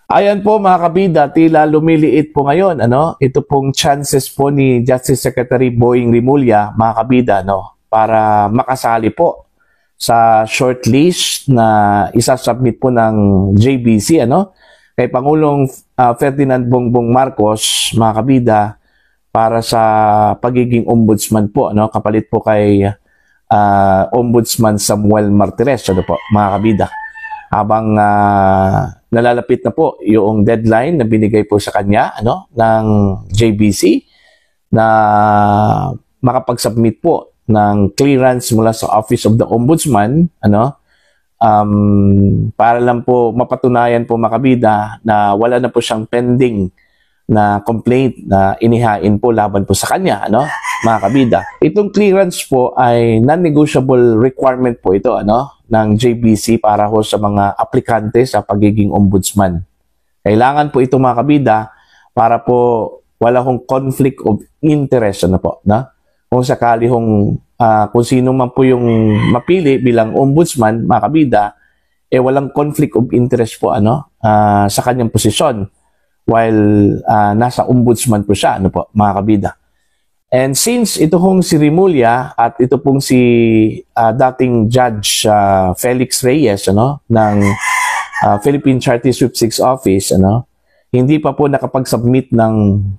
Ayan po mga kabida, tila lumiliit po ngayon, ano? Ito pong chances po ni Justice Secretary Boying Rimulya, mga kabida, no? Para makasali po sa shortlist na isasubmit po ng JBC, ano? Kay Pangulong Ferdinand Bongbong Marcos, mga kabida, para sa pagiging ombudsman po, ano? Kapalit po kay Ombudsman Samuel Martires, ano po, mga kabida. Habang nalalapit na po yung deadline na binigay po sa kanya, ano, ng JBC na makapag-submit po ng clearance mula sa Office of the Ombudsman, ano, para lang po mapatunayan po mga kabida na wala na po siyang pending na complaint na inihain po laban po sa kanya, ano, mga kabida. Itong clearance po ay non-negotiable requirement po ito, ano, ng JBC para ho sa mga aplikante sa pagiging ombudsman. Kailangan po ito mga kabida para po wala hong conflict of interest, ano po, na? Kung sakali hong kung sino man po yung mapili bilang ombudsman, mga kabida, walang conflict of interest po, ano, sa kanyang posisyon while nasa ombudsman po siya, ano po, mga kabida. And since ito hong si Rimulya at ito pong si dating Judge Felix Reyes, ano, ng Philippine Charity Sweepstakes Office, ano, hindi pa po nakapag-submit ng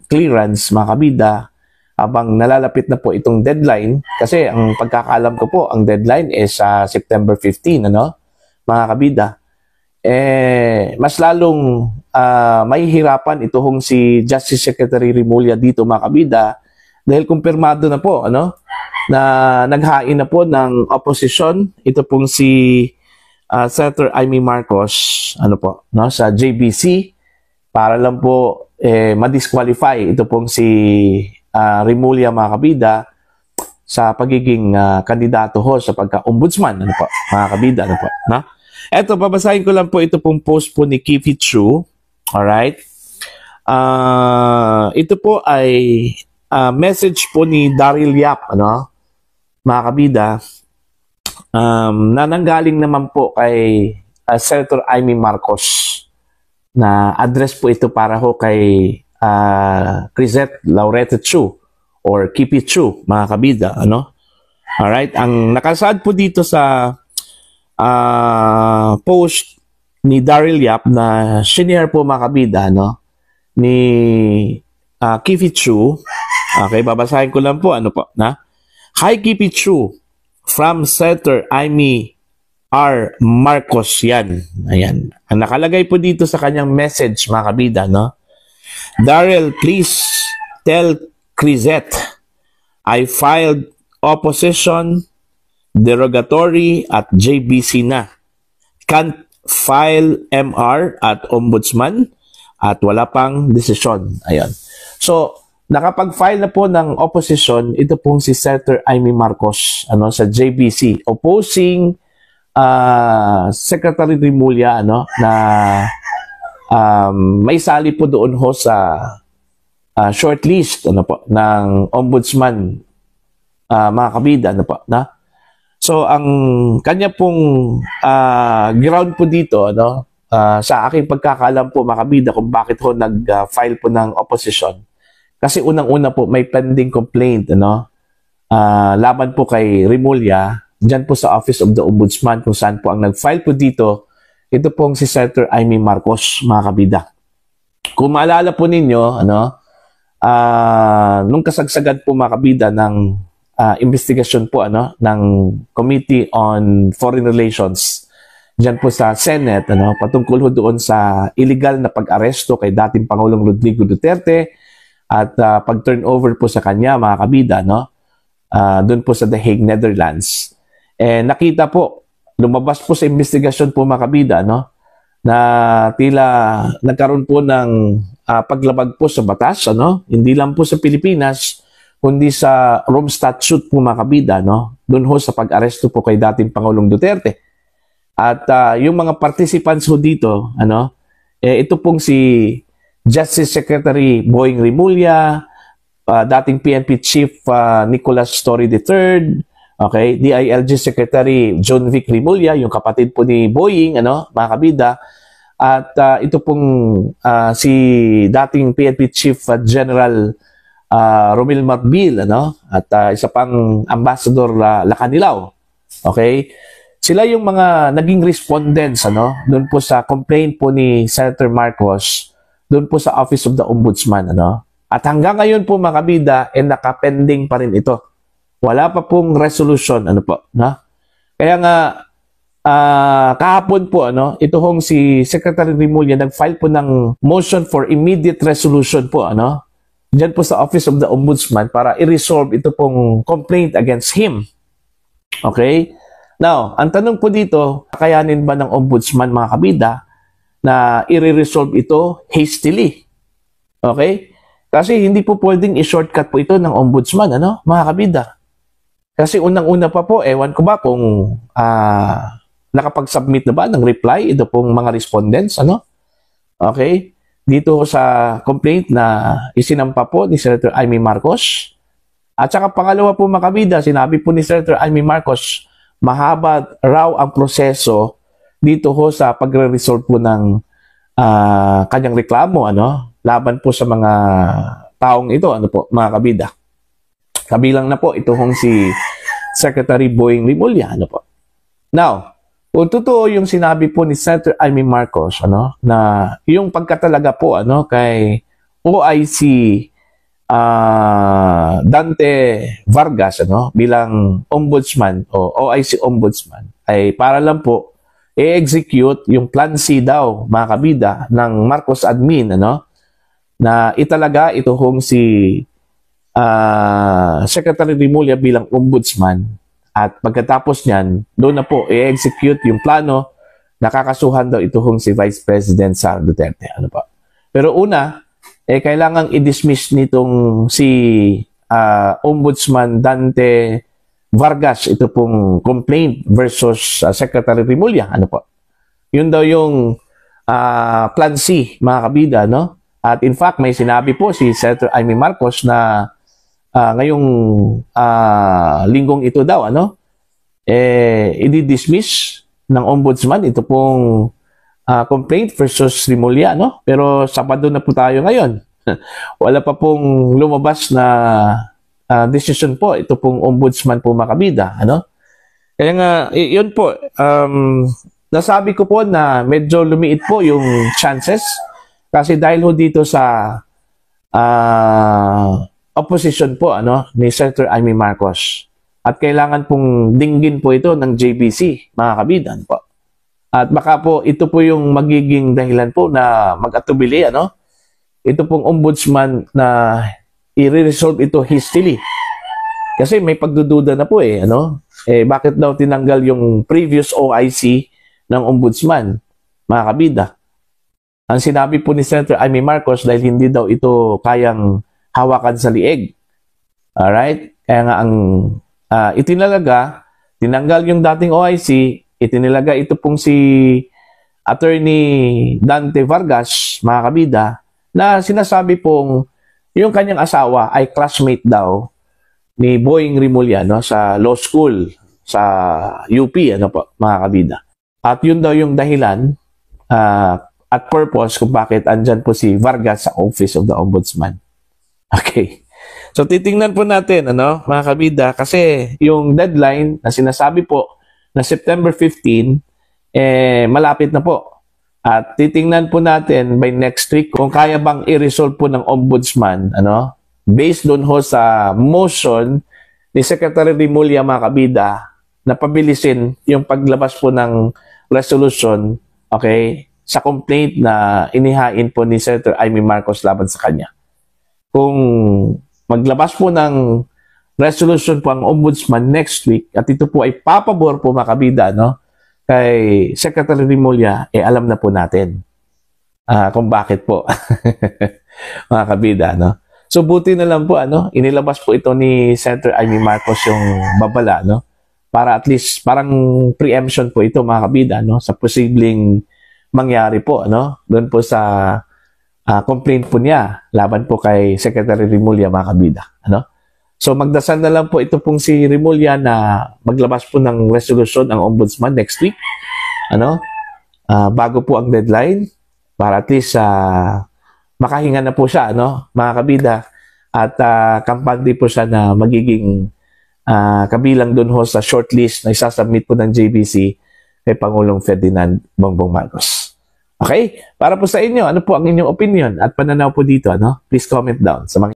clearance, mga kabida, habang nalalapit na po itong deadline. Kasi ang pagkakaalam ko po, ang deadline is September 15, ano, mga kabida. Mas lalong mahihirapan ito hong si Justice Secretary Rimulya dito, mga kabida, dahil kumpirmado na po, ano, na naghain na po ng opposition ito pong si Senator Amy Marcos, ano po, no, sa JBC para lang po ma-disqualify ito pong si Rimulya, mga kabida, sa pagiging kandidato ho sa pagka-ombudsman, ano po, mga kabida, ano po, no? Eto, babasahin ko lang po ito pong post po ni Kifi Chu. Alright? Ito po ay message po ni Daryl Yap, ano, mga kabida, na nanggaling naman po kay Senator Amy Marcos, na address po ito para ho kay Crisette Laurette Chu or Kipi Chu, mga kabida, ano. Alright, ang nakasaad po dito sa post ni Daryl Yap na shinare po, mga kabida, no, ni Kifi Chu. Okay, babasahin ko lang po, ano po, na? Hi, Kipi Chu, from Senator Amy R. Marcos, yan. Ayan. Ang nakalagay po dito sa kanyang message, mga kabida, no? Daryl, please tell Crisette I filed opposition derogatory at JBC na. Can't file MR at Ombudsman at wala pang desisyon. Ayan. So, nakapag-file na po ng opposition ito pong si Senator Amy Marcos, ano, sa JBC, opposing Secretary Rimulya, ano, na may sali po doon ho sa shortlist, ano po, ng ombudsman, mga kabida, ano po, na? So, ang kanya pong ground po dito, ano, sa aking pagkakalam po, mga kabida, kung bakit ho nag-file po ng opposition. Kasi unang-una po, may pending complaint, ano, laban po kay Rimulya, dyan po sa Office of the Ombudsman, kung saan po ang nag-file po dito, ito pong si Senator Amy Marcos, mga kabida. Kung maalala po ninyo, ano, nung kasagsagan po, mga kabida, ng investigasyon po, ano, ng Committee on Foreign Relations, dyan po sa Senate, ano, patungkol ho doon sa illegal na pag-aresto kay dating Pangulong Rodrigo Duterte, at pag-turnover po sa kanya, mga kabida, no? Doon po sa The Hague, Netherlands. Nakita po, lumabas po sa investigasyon po, mga kabida, no? Na tila nagkaroon po ng paglabag po sa batas, ano? Hindi lang po sa Pilipinas, kundi sa Rome Statute po, mga kabida, no? Doon ho sa pag-aresto po kay dating Pangulong Duterte. At yung mga participants ho dito, ano? Ito pong si Justice Secretary Boying Rimulya, dating PNP Chief Nicolas Story III, okay, DILG Secretary John Vic Rimulya, yung kapatid po ni Boying, ano, mga kabida, At ito pong si dating PNP Chief General Romel Marbil, ano? At isa pang Ambassador Lacanilao. Okay? Sila yung mga naging respondents, ano? Doon po sa complaint po ni Senator Marcos, doon po sa Office of the Ombudsman, ano? At hanggang ngayon po mga kabida, nakapending pa rin ito. Wala pa pong resolution, ano po, no? Kaya nga, kahapon po, ano, ito hong si Secretary Rimulya nag-file po ng motion for immediate resolution po, ano, dyan po sa Office of the Ombudsman para i-resolve ito pong complaint against him. Okay? Now, ang tanong po dito, kakayanin ba ng Ombudsman mga kabida na i-resolve ito hastily? Okay? Kasi hindi po pwedeng i-shortcut po ito ng Ombudsman, ano, mga kabida. Kasi unang-una pa po, ewan ko ba kung nakapag-submit na ba ng reply ito pong mga respondents, ano? Okay? Dito sa complaint na isinampa po ni Senator Amy Marcos. At saka pangalawa po mga kabida, sinabi po ni Senator Amy Marcos, mahaba raw ang proseso dito ho sa pagre-resolve po ng kanyang reklamo, ano? Laban po sa mga taong ito, ano po, mga kabida. Kabilang na po ito hong si Secretary Boying Rimulya, ano po. Now, kung totoo yung sinabi po ni Senator Amy Marcos, ano, na yung pagkatalaga po, ano, kay OIC Dante Vargas, ano, bilang ombudsman o OIC ombudsman, ay para lang po i-execute yung Plan C daw, mga kabida, ng Marcos admin, ano, na italaga ito hong si Secretary Rimulya bilang ombudsman. At pagkatapos niyan, doon na po i-execute yung plano, nakakasuhan daw ito hong si Vice President Sara Duterte. Ano pa? Pero una, kailangang i-dismiss nitong si Ombudsman Dante Vargas, ito pong complaint versus Secretary Rimulya. Ano po? Yun daw yung Plan C, mga kabida, no? At in fact, may sinabi po si Senator Amy Marcos na ngayong linggong ito daw, ano, i-dismiss ng ombudsman ito pong complaint versus Rimulya, no? Pero Sabado na po tayo ngayon. Wala pa pong lumabas na decision po ito pong ombudsman po makabida, ano? Kaya nga, yun po, nasabi ko po na medyo lumiit po yung chances kasi dahil ho dito sa opposition po, ano, ni Senator Amy Marcos. At kailangan pong dinggin po ito ng JBC, mga kabidan po. At baka po ito po yung magiging dahilan po na mag-atubili, ano? Ito pong ombudsman na i-resolve ito hastily. Kasi may pagdududa na po ano? Bakit daw tinanggal yung previous OIC ng ombudsman, mga kabida? Ang sinabi po ni Senator Amy Marcos dahil hindi daw ito kayang hawakan sa lieg. Alright? Kaya nga ang tinanggal yung dating OIC, itinilaga ito pong si Attorney Dante Vargas, mga kabida, na sinasabi pong yung kanyang asawa ay classmate daw ni Boying Rimulya, no, sa law school sa UP, ano po, mga kabida. At yun daw yung dahilan at purpose kung bakit andyan po si Vargas sa Office of the Ombudsman. Okay. So, titingnan po natin, ano, mga kabida, kasi yung deadline na sinasabi po na September 15, malapit na po. At titingnan po natin by next week kung kaya bang i-resolve po ng ombudsman, ano, based doon ho sa motion ni Secretary Rimulya, mga kabida, na pabilisin yung paglabas po ng resolution, okay, sa complaint na inihain po ni Senator Amy Marcos laban sa kanya. Kung maglabas po ng resolution po ang ombudsman next week at ito po ay papabor po, mga kabida, no, kay Secretary Rimulya, alam na po natin kung bakit po, mga kabida, no. So buti na lang po, ano, inilabas po ito ni Senator Amy Marcos yung babala, no, para at least parang preemption po ito, mga kabida, no, sa posibleng mangyari po, ano, doon po sa complaint po niya laban po kay Secretary Rimulya, mga kabida, ano. So magdasal na lang po ito pong si Rimulya na maglabas po ng resolution ang ombudsman next week, ano. bago po ang deadline para at least makahinga na po siya, no, mga kabida. At kampante po siya na magiging kabilang dun ho sa shortlist na isasubmit po ng JBC kay Pangulong Ferdinand Bongbong Marcos. Okay? Para po sa inyo, ano po ang inyong opinion at pananaw po dito, no? Please comment down sa mga